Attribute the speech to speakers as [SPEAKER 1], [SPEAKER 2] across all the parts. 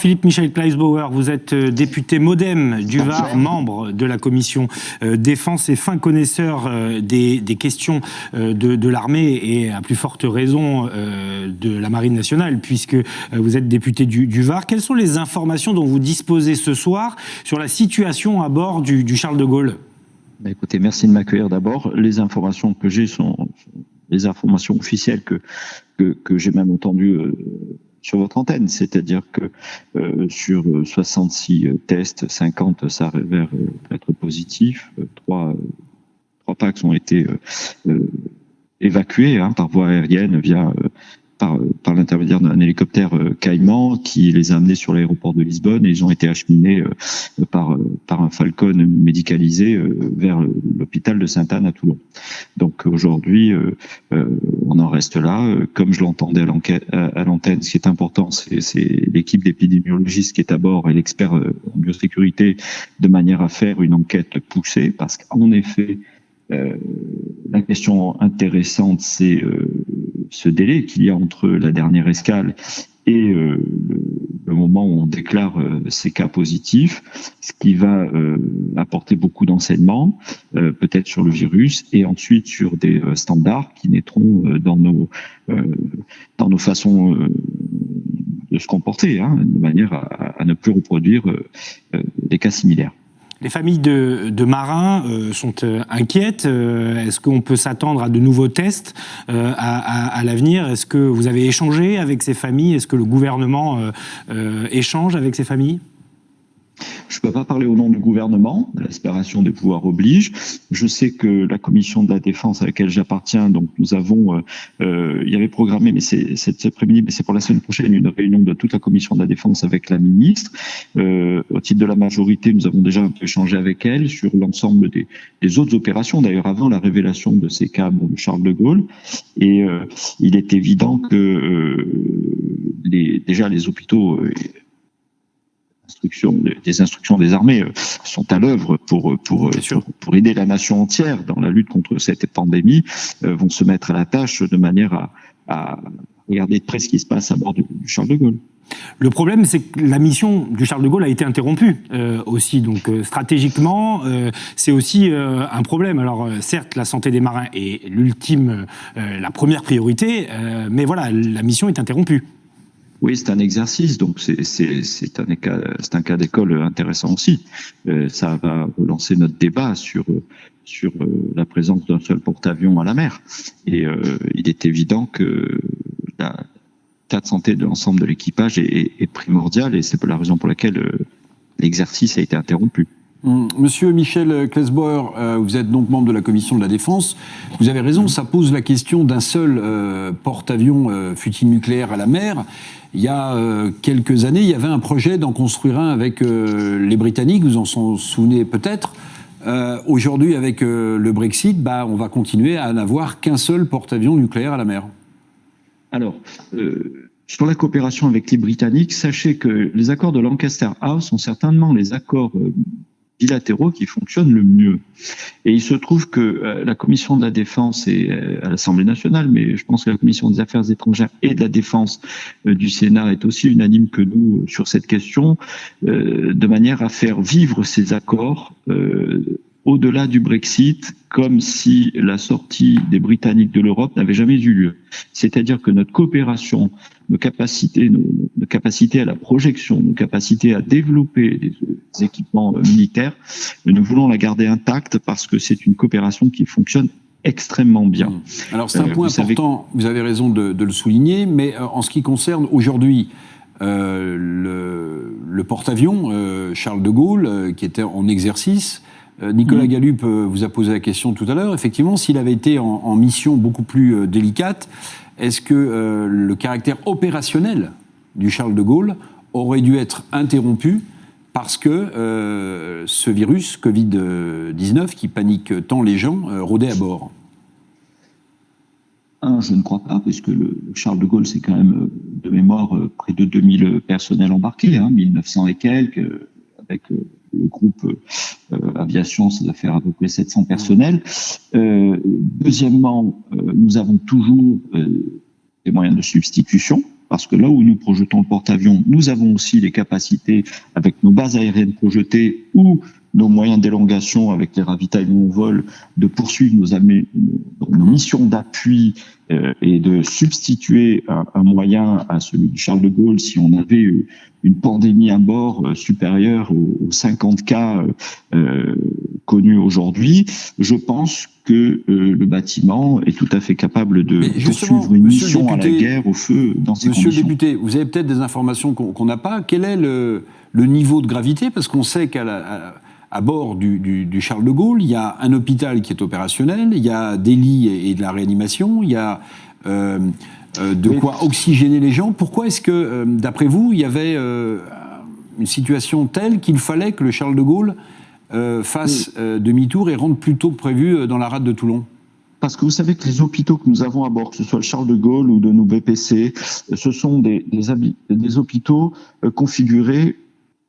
[SPEAKER 1] Philippe Michel Kleisbauer, vous êtes député MoDem du Var, membre de la commission défense et fin connaisseur des questions de l'armée et à plus forte raison de la Marine nationale, puisque vous êtes député du Var. Quelles sont les informations dont vous disposez ce soir sur la situation à bord du Charles de Gaulle ?
[SPEAKER 2] Écoutez, merci de m'accueillir d'abord. Les informations que j'ai sont les informations officielles que j'ai même entendues sur votre antenne, c'est-à-dire que sur 66 tests, 50 s'avèrent être positifs, 3 packs ont été évacués par voie aérienne via par l'intermédiaire d'un hélicoptère Caïman qui les a amenés sur l'aéroport de Lisbonne, et ils ont été acheminés par un Falcon médicalisé vers l'hôpital de Sainte-Anne à Toulon. Donc aujourd'hui, on en reste là. Comme je l'entendais à l'antenne, ce qui est important, c'est l'équipe d'épidémiologistes qui est à bord et l'expert en biosécurité, de manière à faire une enquête poussée, parce qu'en effet, la question intéressante, c'est ce délai qu'il y a entre la dernière escale et le moment où on déclare ces cas positifs, ce qui va apporter beaucoup d'enseignements, peut-être sur le virus, et ensuite sur des standards qui naîtront dans nos façons de se comporter, de manière à ne plus reproduire des cas similaires.
[SPEAKER 1] Les familles de marins sont inquiètes. Est-ce qu'on peut s'attendre à de nouveaux tests à l'avenir ? Est-ce que vous avez échangé avec ces familles ? Est-ce que le gouvernement échange avec ces familles ?
[SPEAKER 2] Je ne peux pas parler au nom du gouvernement, la séparation des pouvoirs oblige. Je sais que la commission de la défense à laquelle j'appartiens, donc nous avons, il y avait programmé, mais c'est cet après-midi, mais c'est pour la semaine prochaine, une réunion de toute la commission de la défense avec la ministre. Au titre de la majorité, nous avons déjà un peu échangé avec elle sur l'ensemble des autres opérations, d'ailleurs avant la révélation de ces cas de Charles de Gaulle. Et il est évident que déjà les hôpitaux... des instructions des armées sont à l'œuvre pour aider la nation entière dans la lutte contre cette pandémie, vont se mettre à la tâche de manière à regarder de près ce qui se passe à bord du Charles de Gaulle.
[SPEAKER 1] Le problème, c'est que la mission du Charles de Gaulle a été interrompue aussi. Donc stratégiquement, c'est aussi un problème. Alors certes, la santé des marins est la première priorité, mais voilà, la mission est interrompue.
[SPEAKER 2] Oui, c'est un exercice, donc c'est un cas d'école intéressant aussi. Ça va relancer notre débat sur la présence d'un seul porte-avions à la mer. Et il est évident que l'état de santé de l'ensemble de l'équipage est primordial, et c'est la raison pour laquelle l'exercice a été interrompu.
[SPEAKER 3] Monsieur Michel Kleisbauer, vous êtes donc membre de la commission de la défense. Vous avez raison, ça pose la question d'un seul porte-avions fut-il nucléaire à la mer. Il y a quelques années, il y avait un projet d'en construire un avec les Britanniques, vous en souvenez peut-être. Aujourd'hui, avec le Brexit, on va continuer à n'avoir qu'un seul porte-avions nucléaire à la mer.
[SPEAKER 2] Alors, sur la coopération avec les Britanniques, sachez que les accords de Lancaster House sont certainement les accords bilatéraux qui fonctionnent le mieux. Et il se trouve que la commission de la défense est à l'Assemblée nationale, mais je pense que la commission des affaires étrangères et de la défense du Sénat est aussi unanime que nous sur cette question, de manière à faire vivre ces accords au-delà du Brexit, comme si la sortie des Britanniques de l'Europe n'avait jamais eu lieu. C'est-à-dire que notre coopération, nos capacités à la projection, nos capacités à développer des équipements militaires, nous voulons la garder intacte parce que c'est une coopération qui fonctionne extrêmement bien.
[SPEAKER 3] Alors c'est un point important, vous avez raison de le souligner, mais en ce qui concerne aujourd'hui le porte-avions Charles de Gaulle, qui était en exercice, Nicolas Gallup vous a posé la question tout à l'heure. Effectivement, s'il avait été en mission beaucoup plus délicate, est-ce que le caractère opérationnel du Charles de Gaulle aurait dû être interrompu parce que ce virus Covid-19 qui panique tant les gens rôdait à bord ?
[SPEAKER 2] Je ne crois pas, puisque le Charles de Gaulle, c'est quand même de mémoire près de 2000 personnels embarqués, 1900 et quelques, avec le groupe aviation, ça doit faire à peu près 700 personnels. Deuxièmement, nous avons toujours des moyens de substitution. parce que là où nous projetons le porte-avions, nous avons aussi les capacités avec nos bases aériennes projetées ou nos moyens d'élongation avec les ravitaillements au vol, de poursuivre nos missions d'appui et de substituer un moyen à celui du Charles de Gaulle si on avait une pandémie à bord supérieure aux 50 cas connus aujourd'hui. Je pense que le bâtiment est tout à fait capable de poursuivre une mission à la guerre, au feu, dans ces conditions.
[SPEAKER 3] Monsieur le député, vous avez peut-être des informations qu'on n'a pas. Quel est le niveau de gravité? Parce qu'on sait qu'à bord du Charles de Gaulle, il y a un hôpital qui est opérationnel, il y a des lits et de la réanimation, il y a de quoi oxygéner les gens. Pourquoi est-ce que, d'après vous, il y avait une situation telle qu'il fallait que le Charles de Gaulle fasse demi-tour et rentre plus tôt que prévu dans la rade de Toulon?
[SPEAKER 2] Parce que vous savez que les hôpitaux que nous avons à bord, que ce soit le Charles de Gaulle ou de nos BPC, ce sont des hôpitaux configurés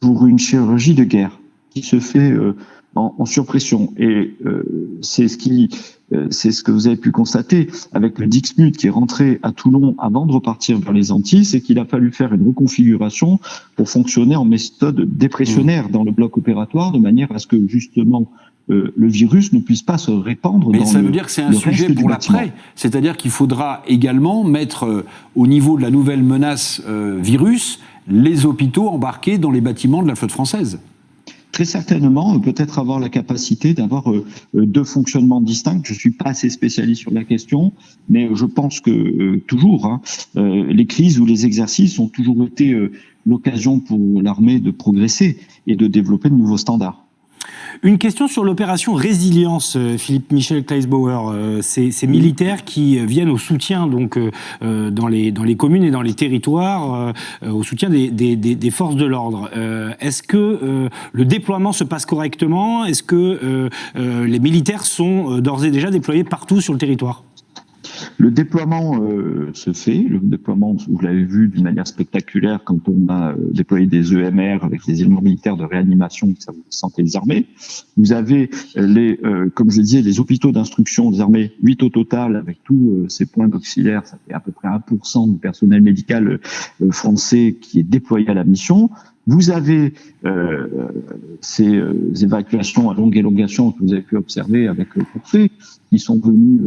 [SPEAKER 2] pour une chirurgie de guerre qui se fait en surpression. Et c'est ce que vous avez pu constater avec le Dixmude qui est rentré à Toulon avant de repartir vers les Antilles, c'est qu'il a fallu faire une reconfiguration pour fonctionner en méthode dépressionnaire dans le bloc opératoire, de manière à ce que justement le virus ne puisse pas se répandre.
[SPEAKER 3] Mais ça veut dire que c'est un sujet pour l'après. C'est-à-dire qu'il faudra également mettre au niveau de la nouvelle menace virus les hôpitaux embarqués dans les bâtiments de la flotte française.
[SPEAKER 2] Très certainement, peut-être avoir la capacité d'avoir deux fonctionnements distincts. Je suis pas assez spécialiste sur la question, mais je pense que toujours, les crises ou les exercices ont toujours été l'occasion pour l'armée de progresser et de développer de nouveaux standards.
[SPEAKER 1] Une question sur l'opération Résilience, Philippe Michel Kleisbauer. Ces militaires qui viennent au soutien donc dans les communes et dans les territoires, au soutien des forces de l'ordre. Est-ce que le déploiement se passe correctement? Est-ce que les militaires sont d'ores et déjà déployés partout sur le territoire?
[SPEAKER 2] Le déploiement se fait. Le déploiement, vous l'avez vu d'une manière spectaculaire quand on a déployé des EMR avec des éléments militaires de réanimation du service de santé des armées. Vous avez comme je le disais, les hôpitaux d'instruction des armées, 8 au total, avec tous ces points d'auxiliaire. Ça fait à peu près 1% du personnel médical français qui est déployé à la mission. Vous avez ces évacuations à longue élongation que vous avez pu observer avec le Pourfait, qui sont venus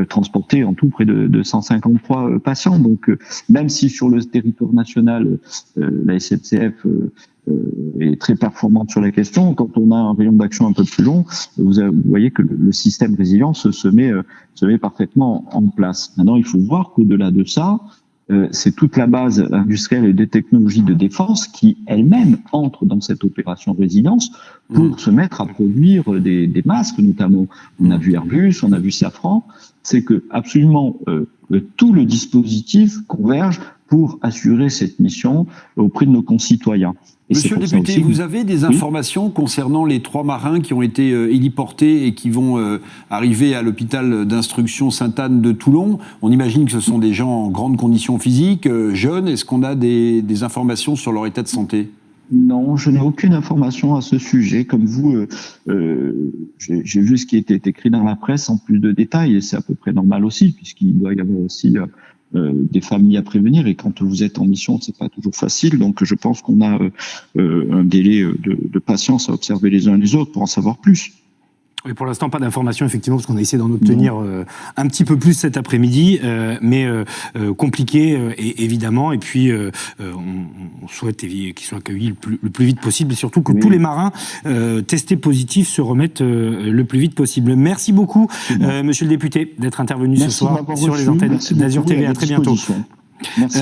[SPEAKER 2] transporter en tout près de 153 patients. Donc, même si sur le territoire national, la SNCF est très performante sur la question, quand on a un rayon d'action un peu plus long, vous voyez que le système résilience se met parfaitement en place. Maintenant, il faut voir qu'au-delà de ça, c'est toute la base industrielle et des technologies de défense qui elles-mêmes entrent dans cette opération résilience pour se mettre à produire des masques notamment. On a vu Airbus, on a vu Safran. C'est que absolument tout le dispositif converge pour assurer cette mission auprès de nos concitoyens. Et
[SPEAKER 3] Monsieur le député, vous avez des informations concernant les 3 marins qui ont été héliportés et qui vont arriver à l'hôpital d'instruction Sainte-Anne de Toulon? On imagine que ce sont des gens en grande condition physique, jeunes. Est-ce qu'on a des informations sur leur état de santé?
[SPEAKER 2] Non, je n'ai aucune information à ce sujet. Comme vous, j'ai vu ce qui était écrit dans la presse en plus de détails, et c'est à peu près normal aussi, puisqu'il doit y avoir aussi des familles à prévenir, et quand vous êtes en mission, c'est pas toujours facile. Donc, je pense qu'on a un délai de patience à observer les uns les autres pour en savoir plus.
[SPEAKER 1] Et pour l'instant, pas d'informations, effectivement, parce qu'on a essayé d'en obtenir un petit peu plus cet après-midi, mais compliqué, évidemment. Et puis, on souhaite qu'ils soient accueillis le plus vite possible, et surtout que tous les marins testés positifs se remettent le plus vite possible. Merci beaucoup, monsieur le député, d'être intervenu ce soir sur les antennes d'Azur TV. À très bientôt.
[SPEAKER 2] Merci.